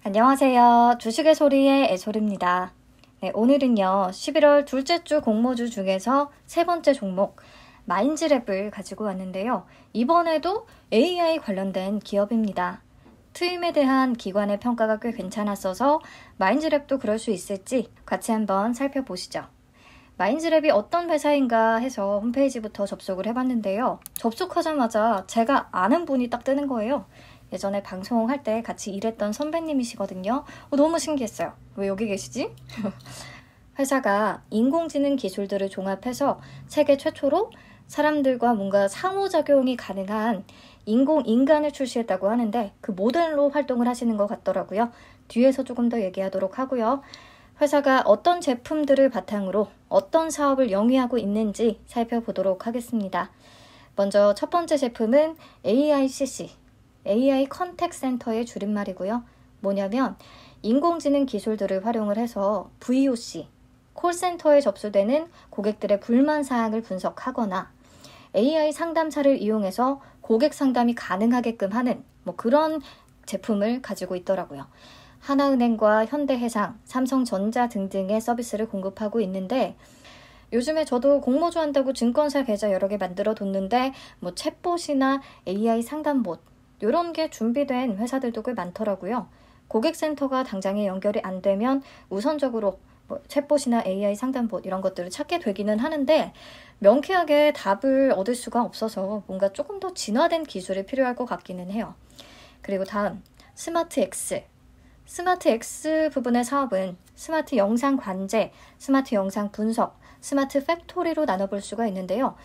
안녕하세요. 주식의 소리의 애솔입니다. 네, 오늘은요, 11월 둘째 주 공모주 중에서 세 번째 종목, 마인즈랩을 가지고 왔는데요. 이번에도 AI 관련된 기업입니다. 트임에 대한 기관의 평가가 꽤 괜찮았어서 마인즈랩도 그럴 수 있을지 같이 한번 살펴보시죠. 마인즈랩이 어떤 회사인가 해서 홈페이지부터 접속을 해봤는데요. 접속하자마자 제가 아는 분이 딱 뜨는 거예요. 예전에 방송할 때 같이 일했던 선배님이시거든요. 너무 신기했어요. 왜 여기 계시지? 회사가 인공지능 기술들을 종합해서 세계 최초로 사람들과 뭔가 상호작용이 가능한 인공인간을 출시했다고 하는데 그 모델로 활동을 하시는 것 같더라고요. 뒤에서 조금 더 얘기하도록 하고요. 회사가 어떤 제품들을 바탕으로 어떤 사업을 영위하고 있는지 살펴보도록 하겠습니다. 먼저 첫 번째 제품은 AICC, AI 컨택 센터의 줄임말이고요. 뭐냐면 인공지능 기술들을 활용을 해서 VOC, 콜센터에 접수되는 고객들의 불만 사항을 분석하거나 AI 상담사를 이용해서 고객 상담이 가능하게끔 하는 그런 제품을 가지고 있더라고요. 하나은행과 현대해상, 삼성전자 등등의 서비스를 공급하고 있는데 요즘에 저도 공모주 한다고 증권사 계좌 여러 개 만들어 뒀는데 챗봇이나 AI 상담봇 이런 게 준비된 회사들도 꽤 많더라고요. 고객센터가 당장에 연결이 안 되면 우선적으로 챗봇이나 AI 상담봇 이런 것들을 찾게 되기는 하는데 명쾌하게 답을 얻을 수가 없어서 뭔가 조금 더 진화된 기술이 필요할 것 같기는 해요. 그리고 다음 스마트 X. 스마트 X 부분의 사업은 스마트 영상 관제, 스마트 영상 분석, 스마트 팩토리로 나눠볼 수가 있는데요.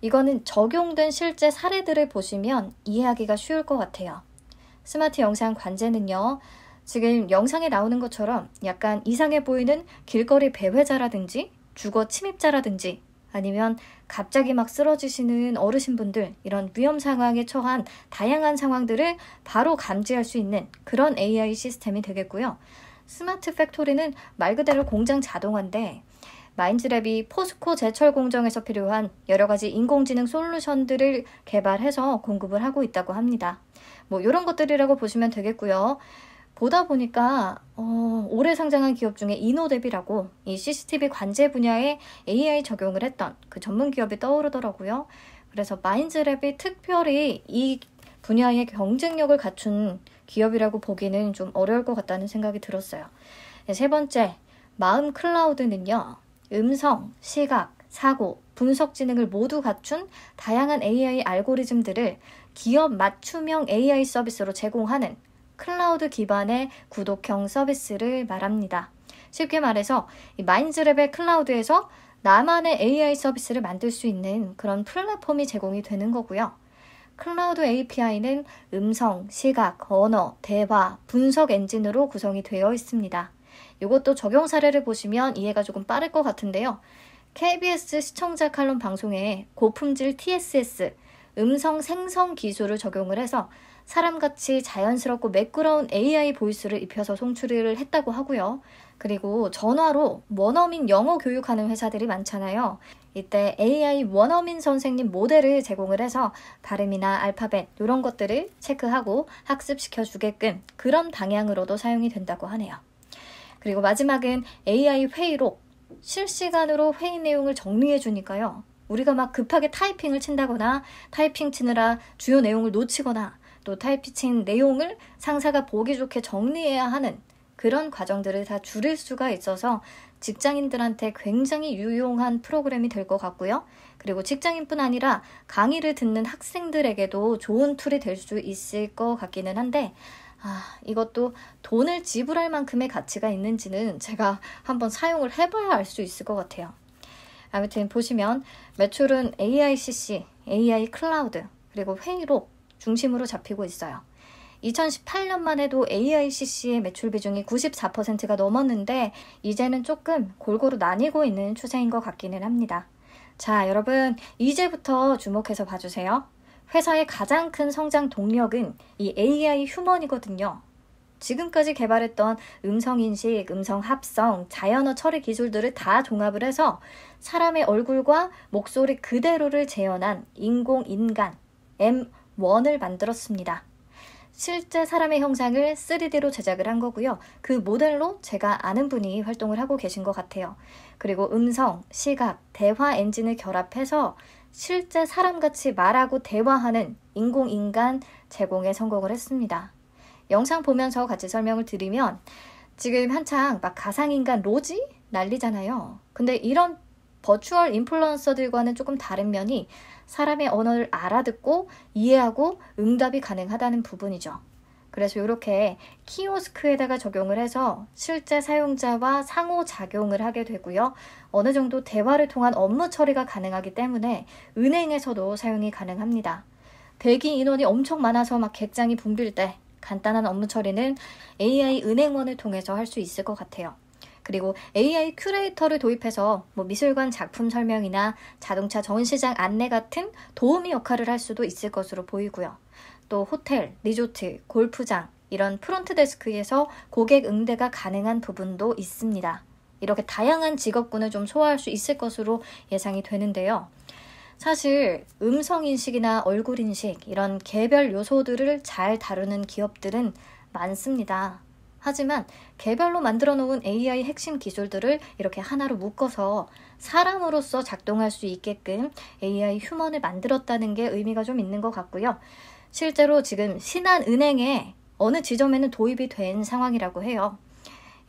이거는 적용된 실제 사례들을 보시면 이해하기가 쉬울 것 같아요. 스마트 영상 관제는요. 지금 영상에 나오는 것처럼 약간 이상해 보이는 길거리 배회자라든지 주거 침입자라든지 아니면 갑자기 막 쓰러지시는 어르신분들 이런 위험 상황에 처한 다양한 상황들을 바로 감지할 수 있는 그런 AI 시스템이 되겠고요. 스마트 팩토리는 말 그대로 공장 자동화인데 마인즈랩이 포스코 제철 공정에서 필요한 여러 가지 인공지능 솔루션들을 개발해서 공급을 하고 있다고 합니다. 이런 것들이라고 보시면 되겠고요. 보다 보니까 올해 상장한 기업 중에 이노뎁이라고 이 CCTV 관제 분야에 AI 적용을 했던 그 전문 기업이 떠오르더라고요. 그래서 마인즈랩이 특별히 이 분야의 경쟁력을 갖춘 기업이라고 보기는 좀 어려울 것 같다는 생각이 들었어요. 네, 세 번째, 마음 클라우드는요. 음성, 시각, 사고, 분석 지능을 모두 갖춘 다양한 AI 알고리즘들을 기업 맞춤형 AI 서비스로 제공하는 클라우드 기반의 구독형 서비스를 말합니다. 쉽게 말해서 이 마인즈랩의 클라우드에서 나만의 AI 서비스를 만들 수 있는 그런 플랫폼이 제공이 되는 거고요. 클라우드 API는 음성, 시각, 언어, 대화, 분석 엔진으로 구성이 되어 있습니다. 이것도 적용 사례를 보시면 이해가 조금 빠를 것 같은데요. KBS 시청자 칼럼 방송에 고품질 TSS, 음성 생성 기술을 적용을 해서 사람같이 자연스럽고 매끄러운 AI 보이스를 입혀서 송출을 했다고 하고요. 그리고 전화로 원어민 영어 교육하는 회사들이 많잖아요. 이때 AI 원어민 선생님 모델을 제공을 해서 발음이나 알파벳 이런 것들을 체크하고 학습시켜 주게끔 그런 방향으로도 사용이 된다고 하네요. 그리고 마지막은 AI 회의록. 실시간으로 회의 내용을 정리해 주니까요. 우리가 막 급하게 타이핑을 친다거나 타이핑 치느라 주요 내용을 놓치거나 또 타이핑 친 내용을 상사가 보기 좋게 정리해야 하는 그런 과정들을 다 줄일 수가 있어서 직장인들한테 굉장히 유용한 프로그램이 될 것 같고요. 그리고 직장인뿐 아니라 강의를 듣는 학생들에게도 좋은 툴이 될 수 있을 것 같기는 한데 이것도 돈을 지불할 만큼의 가치가 있는지는 제가 한번 사용을 해봐야 알 수 있을 것 같아요. 아무튼 보시면 매출은 AICC, AI 클라우드, 그리고 회의록 중심으로 잡히고 있어요. 2018년만 해도 AICC의 매출 비중이 94%가 넘었는데 이제는 조금 골고루 나뉘고 있는 추세인 것 같기는 합니다. 자, 여러분 이제부터 주목해서 봐주세요. 회사의 가장 큰 성장 동력은 이 AI 휴먼이거든요. 지금까지 개발했던 음성인식, 음성합성, 자연어 처리 기술들을 다 종합을 해서 사람의 얼굴과 목소리 그대로를 재현한 인공인간 M1을 만들었습니다. 실제 사람의 형상을 3D로 제작을 한 거고요. 그 모델로 제가 아는 분이 활동을 하고 계신 것 같아요. 그리고 음성, 시각, 대화 엔진을 결합해서 실제 사람같이 말하고 대화하는 인공인간 제공에 성공을 했습니다. 영상 보면서 같이 설명을 드리면 지금 한창 막 가상인간 로지 난리잖아요. 근데 이런 버추얼 인플루언서들과는 조금 다른 면이 사람의 언어를 알아듣고 이해하고 응답이 가능하다는 부분이죠. 그래서 이렇게 키오스크에다가 적용을 해서 실제 사용자와 상호작용을 하게 되고요. 어느 정도 대화를 통한 업무 처리가 가능하기 때문에 은행에서도 사용이 가능합니다. 대기 인원이 엄청 많아서 막 객장이 붐빌 때 간단한 업무 처리는 AI 은행원을 통해서 할 수 있을 것 같아요. 그리고 AI 큐레이터를 도입해서 미술관 작품 설명이나 자동차 전시장 안내 같은 도우미 역할을 할 수도 있을 것으로 보이고요. 또 호텔, 리조트, 골프장 이런 프론트 데스크에서 고객 응대가 가능한 부분도 있습니다. 이렇게 다양한 직업군을 좀 소화할 수 있을 것으로 예상이 되는데요. 사실 음성인식이나 얼굴인식 이런 개별 요소들을 잘 다루는 기업들은 많습니다. 하지만 개별로 만들어 놓은 AI 핵심 기술들을 이렇게 하나로 묶어서 사람으로서 작동할 수 있게끔 AI 휴먼을 만들었다는 게 의미가 좀 있는 것 같고요. 실제로 지금 신한은행에 어느 지점에는 도입이 된 상황이라고 해요.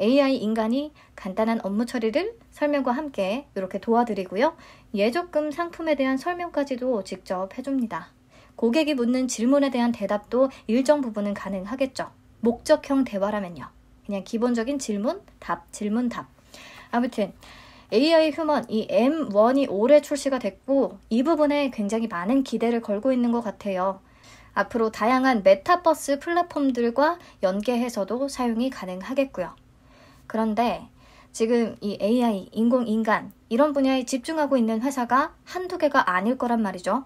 AI 인간이 간단한 업무 처리를 설명과 함께 이렇게 도와드리고요. 예적금 상품에 대한 설명까지도 직접 해줍니다. 고객이 묻는 질문에 대한 대답도 일정 부분은 가능하겠죠. 목적형 대화라면요. 그냥 기본적인 질문, 답, 질문, 답. 아무튼 AI 휴먼 이 M1이 올해 출시가 됐고 이 부분에 굉장히 많은 기대를 걸고 있는 것 같아요. 앞으로 다양한 메타버스 플랫폼들과 연계해서도 사용이 가능하겠고요. 그런데 지금 이 AI, 인공인간 이런 분야에 집중하고 있는 회사가 한두 개가 아닐 거란 말이죠.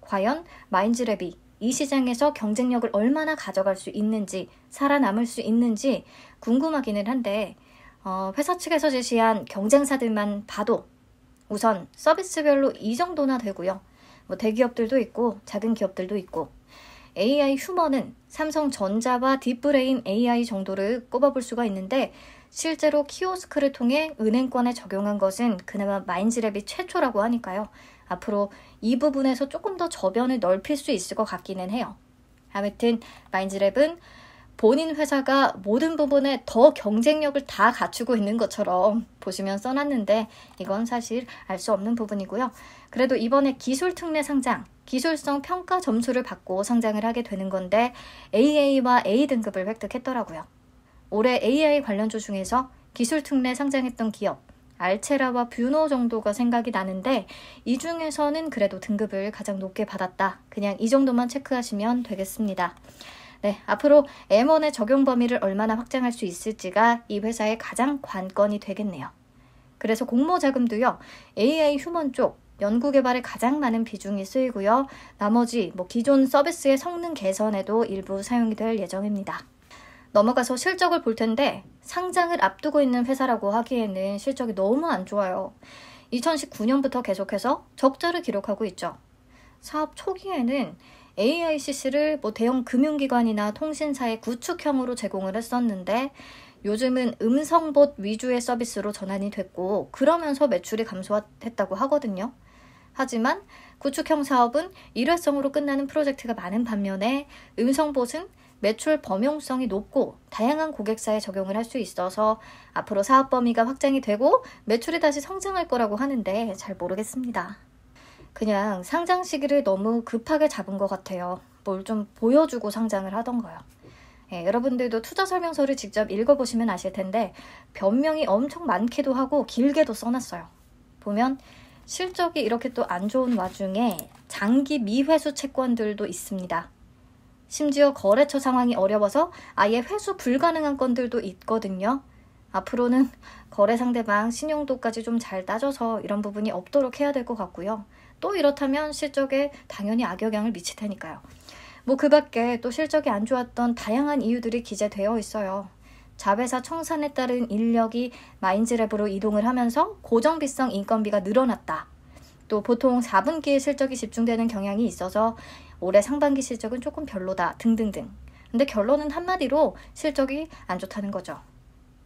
과연 마인즈랩이 이 시장에서 경쟁력을 얼마나 가져갈 수 있는지, 살아남을 수 있는지 궁금하기는 한데 회사 측에서 제시한 경쟁사들만 봐도 우선 서비스별로 이 정도나 되고요. 대기업들도 있고 작은 기업들도 있고 AI 휴먼은 삼성전자와 딥브레인 AI 정도를 꼽아볼 수가 있는데 실제로 키오스크를 통해 은행권에 적용한 것은 그나마 마인즈랩이 최초라고 하니까요. 앞으로 이 부분에서 조금 더 저변을 넓힐 수 있을 것 같기는 해요. 아무튼 마인즈랩은 본인 회사가 모든 부분에 더 경쟁력을 다 갖추고 있는 것처럼 보시면 써놨는데 이건 사실 알 수 없는 부분이고요. 그래도 이번에 기술 특례 상장, 기술성 평가 점수를 받고 상장을 하게 되는 건데 AA와 A 등급을 획득했더라고요. 올해 AI 관련주 중에서 기술 특례 상장했던 기업 알체라와 뷰노 정도가 생각이 나는데 이 중에서는 그래도 등급을 가장 높게 받았다. 그냥 이 정도만 체크하시면 되겠습니다. 네, 앞으로 M1의 적용 범위를 얼마나 확장할 수 있을지가 이 회사의 가장 관건이 되겠네요. 그래서 공모 자금도요. AI 휴먼 쪽 연구개발에 가장 많은 비중이 쓰이고요. 나머지 기존 서비스의 성능 개선에도 일부 사용이 될 예정입니다. 넘어가서 실적을 볼 텐데 상장을 앞두고 있는 회사라고 하기에는 실적이 너무 안 좋아요. 2019년부터 계속해서 적자를 기록하고 있죠. 사업 초기에는 AICC를 대형 금융기관이나 통신사의 구축형으로 제공을 했었는데 요즘은 음성봇 위주의 서비스로 전환이 됐고 그러면서 매출이 감소했다고 하거든요. 하지만 구축형 사업은 일회성으로 끝나는 프로젝트가 많은 반면에 음성봇은 매출 범용성이 높고 다양한 고객사에 적용을 할 수 있어서 앞으로 사업 범위가 확장이 되고 매출이 다시 성장할 거라고 하는데 잘 모르겠습니다. 그냥 상장 시기를 너무 급하게 잡은 것 같아요. 뭘 좀 보여주고 상장을 하던가요. 여러분들도 투자 설명서를 직접 읽어보시면 아실 텐데 변명이 엄청 많기도 하고 길게도 써놨어요. 보면 실적이 이렇게 또 안 좋은 와중에 장기 미회수 채권들도 있습니다. 심지어 거래처 상황이 어려워서 아예 회수 불가능한 건들도 있거든요. 앞으로는 거래 상대방 신용도까지 좀 잘 따져서 이런 부분이 없도록 해야 될 것 같고요. 또 이렇다면 실적에 당연히 악영향을 미칠 테니까요. 그 밖에 또 실적이 안 좋았던 다양한 이유들이 기재되어 있어요. 자회사 청산에 따른 인력이 마인즈랩으로 이동을 하면서 고정비성 인건비가 늘어났다. 또 보통 4분기에 실적이 집중되는 경향이 있어서 올해 상반기 실적은 조금 별로다 등등등. 근데 결론은 한마디로 실적이 안 좋다는 거죠.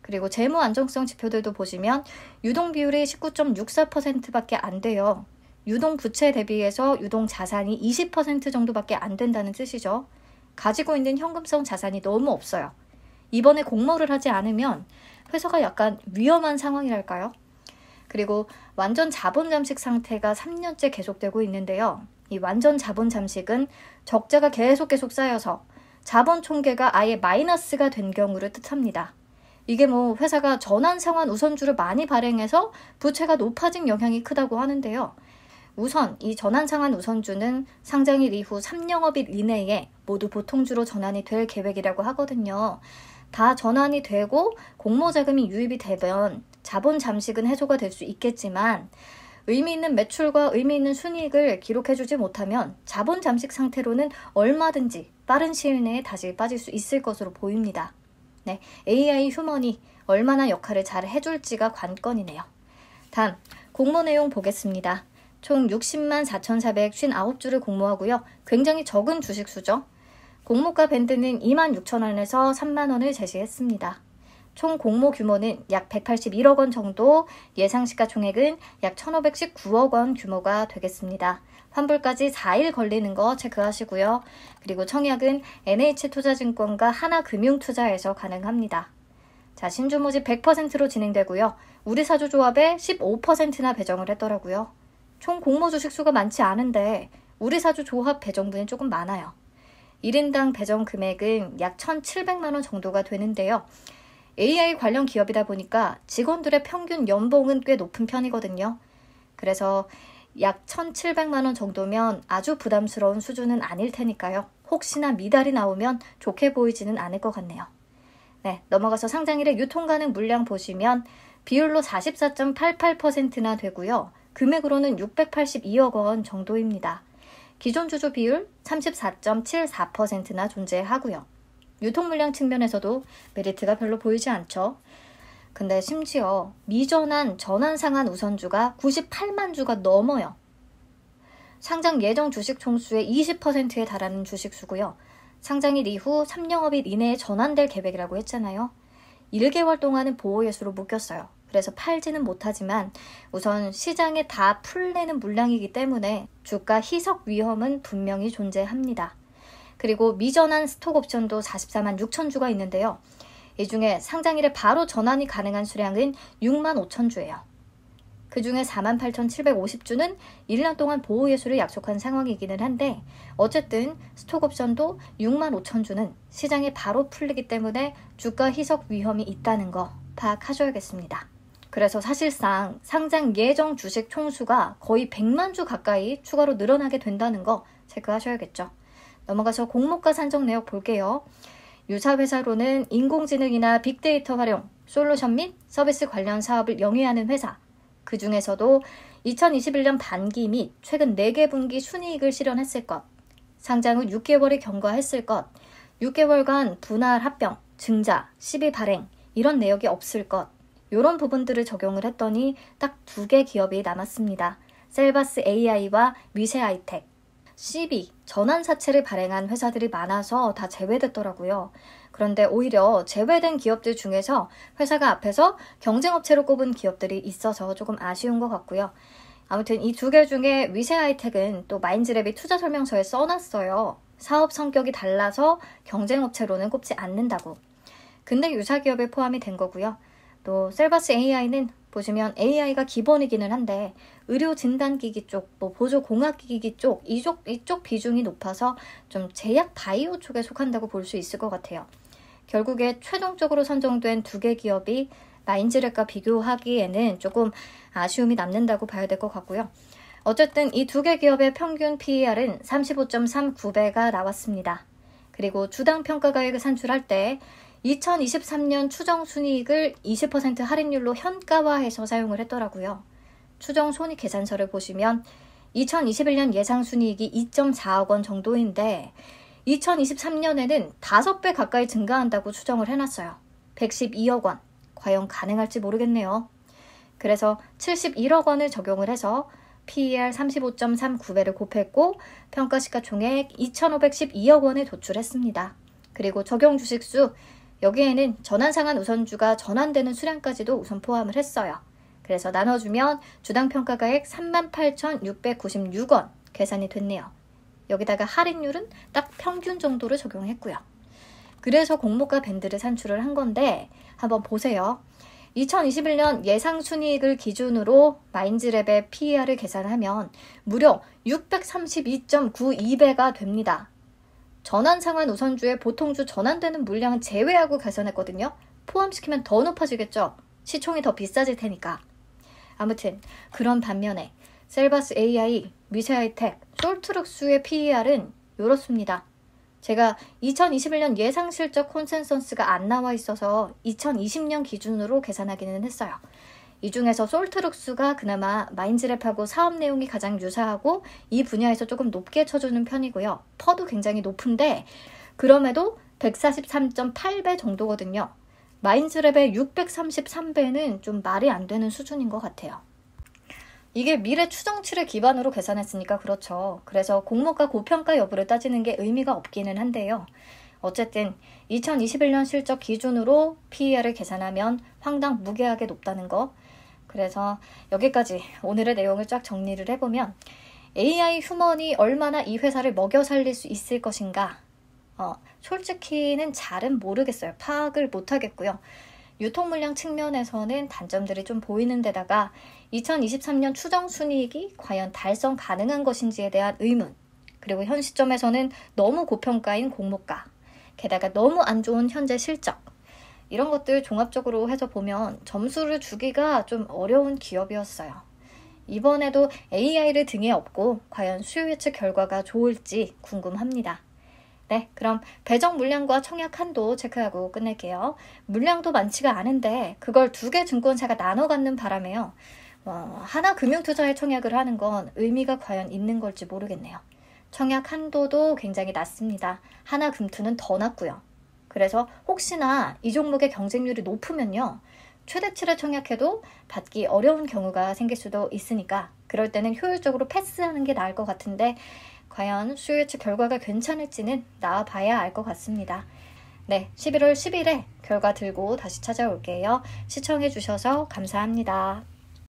그리고 재무 안정성 지표들도 보시면 유동 비율이 19.64%밖에 안 돼요. 유동 부채 대비해서 유동 자산이 20% 정도밖에 안 된다는 뜻이죠. 가지고 있는 현금성 자산이 너무 없어요. 이번에 공모를 하지 않으면 회사가 약간 위험한 상황이랄까요? 그리고 완전 자본 잠식 상태가 3년째 계속되고 있는데요. 이 완전 자본 잠식은 적자가 계속 쌓여서 자본 총계가 아예 마이너스가 된 경우를 뜻합니다. 이게 회사가 전환상환 우선주를 많이 발행해서 부채가 높아진 영향이 크다고 하는데요. 우선 이 전환상환 우선주는 상장일 이후 3영업일 이내에 모두 보통주로 전환이 될 계획이라고 하거든요. 다 전환이 되고 공모자금이 유입이 되면 자본 잠식은 해소가 될 수 있겠지만 의미 있는 매출과 의미 있는 순이익을 기록해주지 못하면 자본 잠식 상태로는 얼마든지 빠른 시일 내에 다시 빠질 수 있을 것으로 보입니다. 네, AI 휴먼이 얼마나 역할을 잘 해줄지가 관건이네요. 다음 공모 내용 보겠습니다. 총 60만 4,459주를 공모하고요. 굉장히 적은 주식수죠. 공모가 밴드는 26,000원에서 30,000원을 제시했습니다. 총 공모 규모는 약 181억 원 정도, 예상 시가총액은 약 1,519억 원 규모가 되겠습니다. 환불까지 4일 걸리는 거 체크하시고요. 그리고 청약은 NH투자증권과 하나금융투자에서 가능합니다. 자, 신주 모집 100%로 진행되고요. 우리사주조합에 15%나 배정을 했더라고요. 총 공모 주식수가 많지 않은데 우리사주조합 배정분이 조금 많아요. 1인당 배정 금액은 약 1,700만 원 정도가 되는데요. AI 관련 기업이다 보니까 직원들의 평균 연봉은 꽤 높은 편이거든요. 그래서 약 1,700만 원 정도면 아주 부담스러운 수준은 아닐 테니까요. 혹시나 미달이 나오면 좋게 보이지는 않을 것 같네요. 네, 넘어가서 상장일의 유통 가능 물량 보시면 비율로 44.88%나 되고요. 금액으로는 682억 원 정도입니다. 기존 주주 비율 34.74%나 존재하고요. 유통 물량 측면에서도 메리트가 별로 보이지 않죠. 근데 심지어 미전환 전환상환 우선주가 98만 주가 넘어요. 상장 예정 주식 총수의 20%에 달하는 주식수고요. 상장일 이후 3영업일 이내에 전환될 계획이라고 했잖아요. 1개월 동안은 보호예수로 묶였어요. 그래서 팔지는 못하지만 우선 시장에 다 풀내는 물량이기 때문에 주가 희석 위험은 분명히 존재합니다. 그리고 미전환 스톡옵션도 44만 6천 주가 있는데요. 이 중에 상장일에 바로 전환이 가능한 수량은 6만 5천 주예요. 그 중에 4만 8,750주는 1년 동안 보호예수를 약속한 상황이기는 한데 어쨌든 스톡옵션도 6만 5천 주는 시장에 바로 풀리기 때문에 주가 희석 위험이 있다는 거 파악하셔야겠습니다. 그래서 사실상 상장 예정 주식 총수가 거의 100만 주 가까이 추가로 늘어나게 된다는 거 체크하셔야겠죠. 넘어가서 공모가 산정 내역 볼게요. 유사 회사로는 인공지능이나 빅데이터 활용, 솔루션 및 서비스 관련 사업을 영위하는 회사, 그 중에서도 2021년 반기 및 최근 4개 분기 순이익을 실현했을 것, 상장 후 6개월이 경과했을 것, 6개월간 분할 합병, 증자, 시비 발행 이런 내역이 없을 것, 이런 부분들을 적용을 했더니 딱 2개 기업이 남았습니다. 셀바스 AI와 미세아이텍. CB, 전환사채를 발행한 회사들이 많아서 다 제외됐더라고요. 그런데 오히려 제외된 기업들 중에서 회사가 앞에서 경쟁업체로 꼽은 기업들이 있어서 조금 아쉬운 것 같고요. 아무튼 이 2개 중에 미세아이텍은 또 마인즈랩이 투자 설명서에 써놨어요. 사업 성격이 달라서 경쟁업체로는 꼽지 않는다고. 근데 유사 기업에 포함이 된 거고요. 또 셀바스 AI는 보시면 AI가 기본이기는 한데 의료 진단기기 쪽, 보조공학기기 쪽, 이쪽 비중이 높아서 좀 제약 바이오 쪽에 속한다고 볼 수 있을 것 같아요. 결국에 최종적으로 선정된 2개 기업이 마인즈랩과 비교하기에는 조금 아쉬움이 남는다고 봐야 될 것 같고요. 어쨌든 이 2개 기업의 평균 PER은 35.39배가 나왔습니다. 그리고 주당 평가가액을 산출할 때 2023년 추정 순이익을 20% 할인율로 현가화해서 사용을 했더라고요. 추정 손익 계산서를 보시면 2021년 예상 순이익이 2.4억 원 정도인데 2023년에는 5배 가까이 증가한다고 추정을 해놨어요. 112억 원. 과연 가능할지 모르겠네요. 그래서 71억 원을 적용을 해서 PER 35.39배를 곱했고 평가시가총액 2,512억 원을 도출했습니다. 그리고 적용 주식수, 여기에는 전환상환 우선주가 전환되는 수량까지도 우선 포함을 했어요. 그래서 나눠주면 주당 평가가액 38,696원 계산이 됐네요. 여기다가 할인율은 딱 평균 정도를 적용했고요. 그래서 공모가 밴드를 산출을 한 건데 한번 보세요. 2021년 예상순이익을 기준으로 마인즈랩의 PER을 계산하면 무려 632.92배가 됩니다. 전환상환 우선주의 보통주 전환되는 물량은 제외하고 계산했거든요. 포함시키면 더 높아지겠죠. 시총이 더 비싸질 테니까. 아무튼 그런 반면에 셀바스 AI, 미세하이텍, 솔트룩스의 PER은 이렇습니다. 제가 2021년 예상 실적 콘센서스가 안 나와 있어서 2020년 기준으로 계산하기는 했어요. 이 중에서 솔트룩스가 그나마 마인즈랩하고 사업 내용이 가장 유사하고 이 분야에서 조금 높게 쳐주는 편이고요. 퍼도 굉장히 높은데 그럼에도 143.8배 정도거든요. 마인즈랩의 633배는 좀 말이 안 되는 수준인 것 같아요. 이게 미래 추정치를 기반으로 계산했으니까 그렇죠. 그래서 공모가 고평가 여부를 따지는 게 의미가 없기는 한데요. 어쨌든 2021년 실적 기준으로 PER을 계산하면 황당 무계하게 높다는 거. 그래서 여기까지 오늘의 내용을 쫙 정리를 해보면 AI 휴먼이 얼마나 이 회사를 먹여 살릴 수 있을 것인가. 솔직히는 잘은 모르겠어요. 파악을 못하겠고요. 유통 물량 측면에서는 단점들이 좀 보이는 데다가 2023년 추정 순이익이 과연 달성 가능한 것인지에 대한 의문, 그리고 현 시점에서는 너무 고평가인 공모가, 게다가 너무 안 좋은 현재 실적, 이런 것들 종합적으로 해서 보면 점수를 주기가 좀 어려운 기업이었어요. 이번에도 AI를 등에 업고 과연 수요 예측 결과가 좋을지 궁금합니다. 네, 그럼 배정 물량과 청약 한도 체크하고 끝낼게요. 물량도 많지가 않은데 그걸 2개 증권사가 나눠 갖는 바람에요. 하나금융투자에 청약을 하는 건 의미가 과연 있는 걸지 모르겠네요. 청약 한도도 굉장히 낮습니다. 하나금투는 더 낮고요. 그래서 혹시나 이 종목의 경쟁률이 높으면요. 최대치를 청약해도 받기 어려운 경우가 생길 수도 있으니까 그럴 때는 효율적으로 패스하는 게 나을 것 같은데 과연 수요 예측 결과가 괜찮을지는 나와봐야 알 것 같습니다. 네, 11월 10일에 결과 들고 다시 찾아올게요. 시청해주셔서 감사합니다.